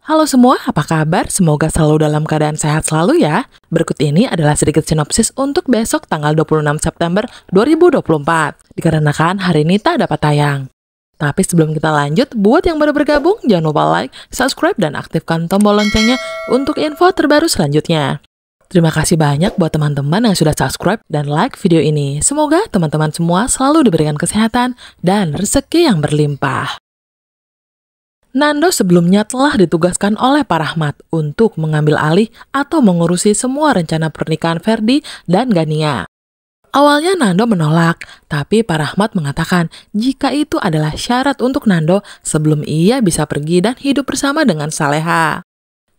Halo semua, apa kabar? Semoga selalu dalam keadaan sehat selalu ya. Berikut ini adalah sedikit sinopsis untuk besok tanggal 26 September 2024. Dikarenakan hari ini tak dapat tayang. Tapi sebelum kita lanjut, buat yang baru bergabung, jangan lupa like, subscribe, dan aktifkan tombol loncengnya untuk info terbaru selanjutnya. Terima kasih banyak buat teman-teman yang sudah subscribe dan like video ini. Semoga teman-teman semua selalu diberikan kesehatan dan rezeki yang berlimpah. Nando sebelumnya telah ditugaskan oleh Pak Rahmat untuk mengambil alih atau mengurusi semua rencana pernikahan Ferdi dan Gania. Awalnya Nando menolak, tapi Pak Rahmat mengatakan jika itu adalah syarat untuk Nando sebelum ia bisa pergi dan hidup bersama dengan Saleha.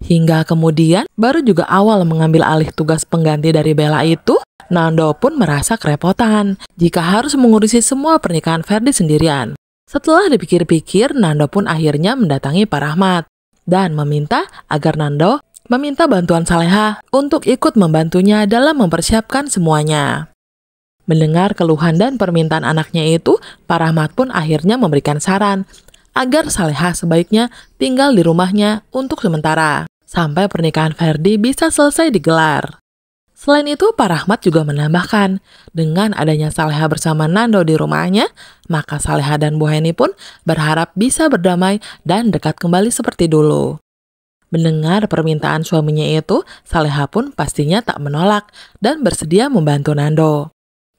Hingga kemudian, baru juga awal mengambil alih tugas pengganti dari Bella itu, Nando pun merasa kerepotan jika harus mengurusi semua pernikahan Ferdi sendirian. Setelah dipikir-pikir, Nando pun akhirnya mendatangi Pak Rahmat dan meminta agar Nando meminta bantuan Saleha untuk ikut membantunya dalam mempersiapkan semuanya. Mendengar keluhan dan permintaan anaknya itu, Pak Rahmat pun akhirnya memberikan saran agar Saleha sebaiknya tinggal di rumahnya untuk sementara, sampai pernikahan Ferdi bisa selesai digelar. Selain itu, Pak Rahmat juga menambahkan, dengan adanya Saleha bersama Nando di rumahnya, maka Saleha dan Bu Heni pun berharap bisa berdamai dan dekat kembali seperti dulu. Mendengar permintaan suaminya itu, Saleha pun pastinya tak menolak dan bersedia membantu Nando.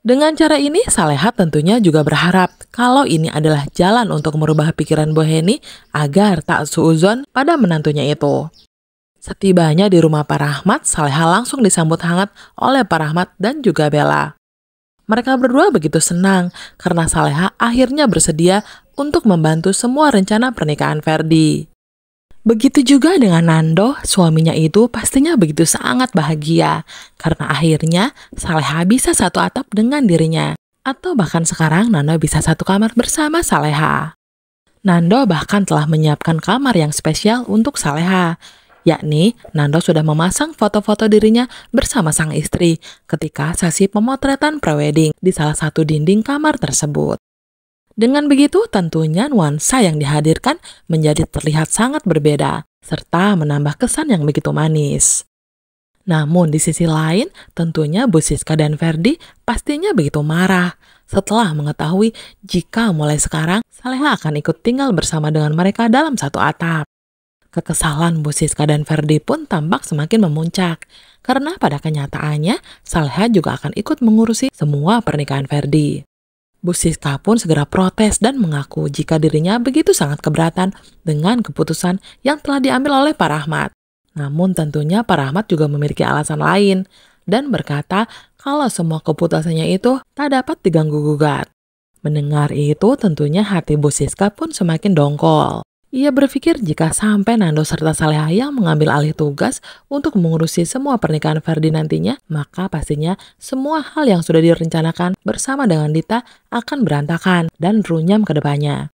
Dengan cara ini, Saleha tentunya juga berharap kalau ini adalah jalan untuk merubah pikiran Bu Heni agar tak suudzon pada menantunya itu. Setibanya di rumah Pak Rahmat, Saleha langsung disambut hangat oleh Pak Rahmat dan juga Bella. Mereka berdua begitu senang karena Saleha akhirnya bersedia untuk membantu semua rencana pernikahan Ferdi. Begitu juga dengan Nando, suaminya itu pastinya begitu sangat bahagia karena akhirnya Saleha bisa satu atap dengan dirinya. Atau bahkan sekarang Nando bisa satu kamar bersama Saleha. Nando bahkan telah menyiapkan kamar yang spesial untuk Saleha. Yakni Nando sudah memasang foto-foto dirinya bersama sang istri ketika sesi pemotretan prewedding di salah satu dinding kamar tersebut. Dengan begitu tentunya nuansa yang dihadirkan menjadi terlihat sangat berbeda serta menambah kesan yang begitu manis. Namun di sisi lain tentunya Bu Siska dan Ferdi pastinya begitu marah setelah mengetahui jika mulai sekarang Saleha akan ikut tinggal bersama dengan mereka dalam satu atap. Kekesalan Bu Siska dan Ferdi pun tampak semakin memuncak, karena pada kenyataannya Saleha juga akan ikut mengurusi semua pernikahan Ferdi. Bu Siska pun segera protes dan mengaku jika dirinya begitu sangat keberatan dengan keputusan yang telah diambil oleh Pak Rahmat. Namun tentunya Pak Rahmat juga memiliki alasan lain, dan berkata kalau semua keputusannya itu tak dapat diganggu-gugat. Mendengar itu tentunya hati Bu Siska pun semakin dongkol. Ia berpikir jika sampai Nando serta Saleha yang mengambil alih tugas untuk mengurusi semua pernikahan Ferdi nantinya, maka pastinya semua hal yang sudah direncanakan bersama dengan Dita akan berantakan dan runyam ke depannya.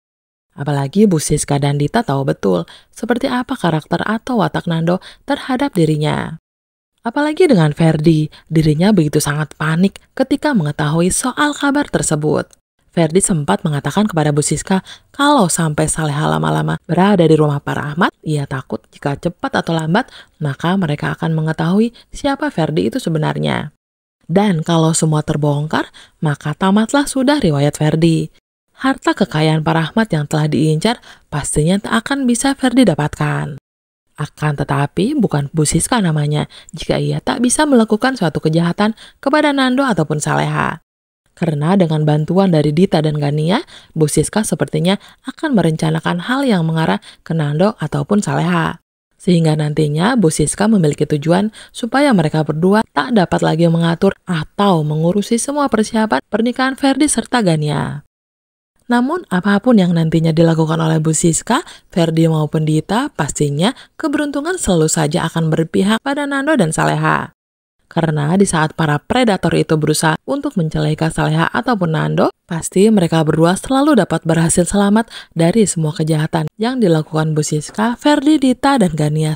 Apalagi Bu Siska dan Dita tahu betul seperti apa karakter atau watak Nando terhadap dirinya. Apalagi dengan Ferdi, dirinya begitu sangat panik ketika mengetahui soal kabar tersebut. Ferdi sempat mengatakan kepada Bu Siska kalau sampai Saleha lama-lama berada di rumah Pak Rahmat, ia takut jika cepat atau lambat maka mereka akan mengetahui siapa Ferdi itu sebenarnya. Dan kalau semua terbongkar, maka tamatlah sudah riwayat Ferdi. Harta kekayaan Pak Rahmat yang telah diincar pastinya tak akan bisa Ferdi dapatkan. Akan tetapi bukan Bu Siska namanya jika ia tak bisa melakukan suatu kejahatan kepada Nando ataupun Saleha. Karena dengan bantuan dari Dita dan Gania, Bu Siska sepertinya akan merencanakan hal yang mengarah ke Nando ataupun Saleha. Sehingga nantinya Bu Siska memiliki tujuan supaya mereka berdua tak dapat lagi mengatur atau mengurusi semua persiapan pernikahan Ferdi serta Gania. Namun apapun yang nantinya dilakukan oleh Bu Siska, Ferdi maupun Dita, pastinya keberuntungan selalu saja akan berpihak pada Nando dan Saleha. Karena di saat para predator itu berusaha untuk mencelakai Saleha ataupun Nando, pasti mereka berdua selalu dapat berhasil selamat dari semua kejahatan yang dilakukan Bu Siska, Ferdi, Dita, dan Gania.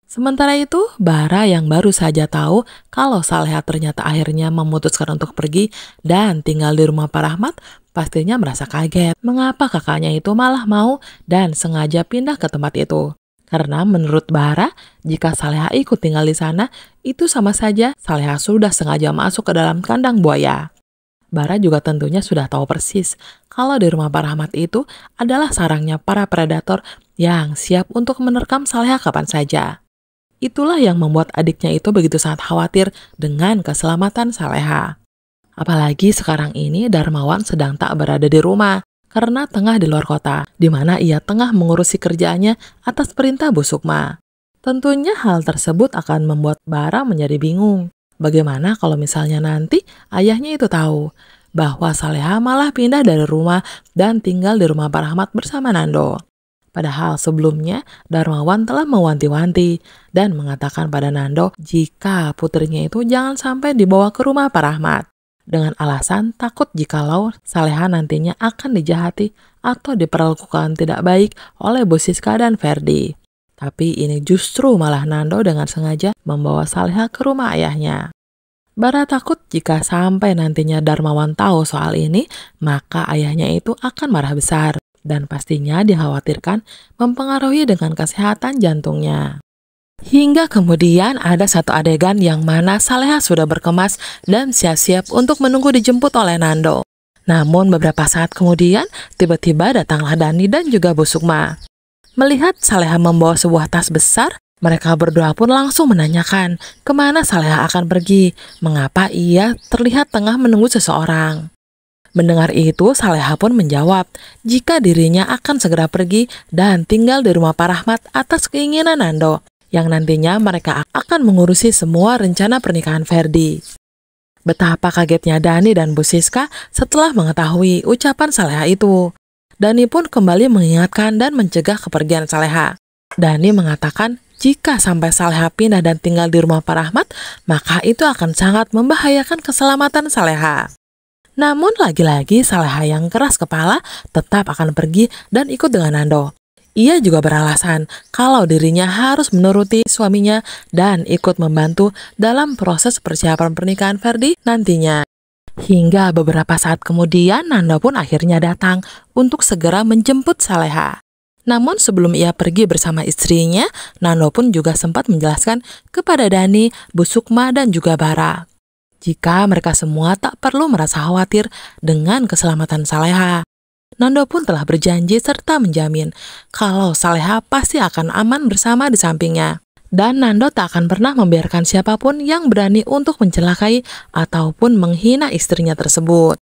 Sementara itu, Bara yang baru saja tahu kalau Saleha ternyata akhirnya memutuskan untuk pergi dan tinggal di rumah Pak Rahmat, pastinya merasa kaget mengapa kakaknya itu malah mau dan sengaja pindah ke tempat itu. Karena menurut Bara, jika Saleha ikut tinggal di sana, itu sama saja Saleha sudah sengaja masuk ke dalam kandang buaya. Bara juga tentunya sudah tahu persis kalau di rumah Pak Rahmat itu adalah sarangnya para predator yang siap untuk menerkam Saleha kapan saja. Itulah yang membuat adiknya itu begitu sangat khawatir dengan keselamatan Saleha. Apalagi sekarang ini Darmawan sedang tak berada di rumah karena tengah di luar kota, di mana ia tengah mengurusi kerjaannya atas perintah Bu Sukma. Tentunya hal tersebut akan membuat Bara menjadi bingung. Bagaimana kalau misalnya nanti ayahnya itu tahu bahwa Saleha malah pindah dari rumah dan tinggal di rumah Pak Rahmat bersama Nando. Padahal sebelumnya Darmawan telah mewanti-wanti dan mengatakan pada Nando jika putrinya itu jangan sampai dibawa ke rumah Pak Rahmat, dengan alasan takut jikalau Saleha nantinya akan dijahati atau diperlakukan tidak baik oleh Bu Siska dan Ferdi. Tapi ini justru malah Nando dengan sengaja membawa Saleha ke rumah ayahnya. Bara takut jika sampai nantinya Darmawan tahu soal ini, maka ayahnya itu akan marah besar dan pastinya dikhawatirkan mempengaruhi dengan kesehatan jantungnya. Hingga kemudian ada satu adegan yang mana Saleha sudah berkemas dan siap-siap untuk menunggu dijemput oleh Nando. Namun beberapa saat kemudian, tiba-tiba datanglah Dani dan juga Bu Sukma. Melihat Saleha membawa sebuah tas besar, mereka berdua pun langsung menanyakan kemana Saleha akan pergi, mengapa ia terlihat tengah menunggu seseorang. Mendengar itu, Saleha pun menjawab jika dirinya akan segera pergi dan tinggal di rumah Pak Rahmat atas keinginan Nando, yang nantinya mereka akan mengurusi semua rencana pernikahan Ferdi. Betapa kagetnya Dani dan Bu Siska setelah mengetahui ucapan Saleha itu. Dani pun kembali mengingatkan dan mencegah kepergian Saleha. Dani mengatakan jika sampai Saleha pindah dan tinggal di rumah Pak Rahmat, maka itu akan sangat membahayakan keselamatan Saleha. Namun lagi-lagi Saleha yang keras kepala tetap akan pergi dan ikut dengan Nando. Ia juga beralasan kalau dirinya harus menuruti suaminya dan ikut membantu dalam proses persiapan pernikahan Ferdi nantinya. Hingga beberapa saat kemudian Nando pun akhirnya datang untuk segera menjemput Saleha. Namun sebelum ia pergi bersama istrinya, Nando pun juga sempat menjelaskan kepada Dani, Bu Sukma dan juga Bara jika mereka semua tak perlu merasa khawatir dengan keselamatan Saleha. Nando pun telah berjanji serta menjamin kalau Saleha pasti akan aman bersama di sampingnya. Dan Nando tak akan pernah membiarkan siapapun yang berani untuk mencelakai ataupun menghina istrinya tersebut.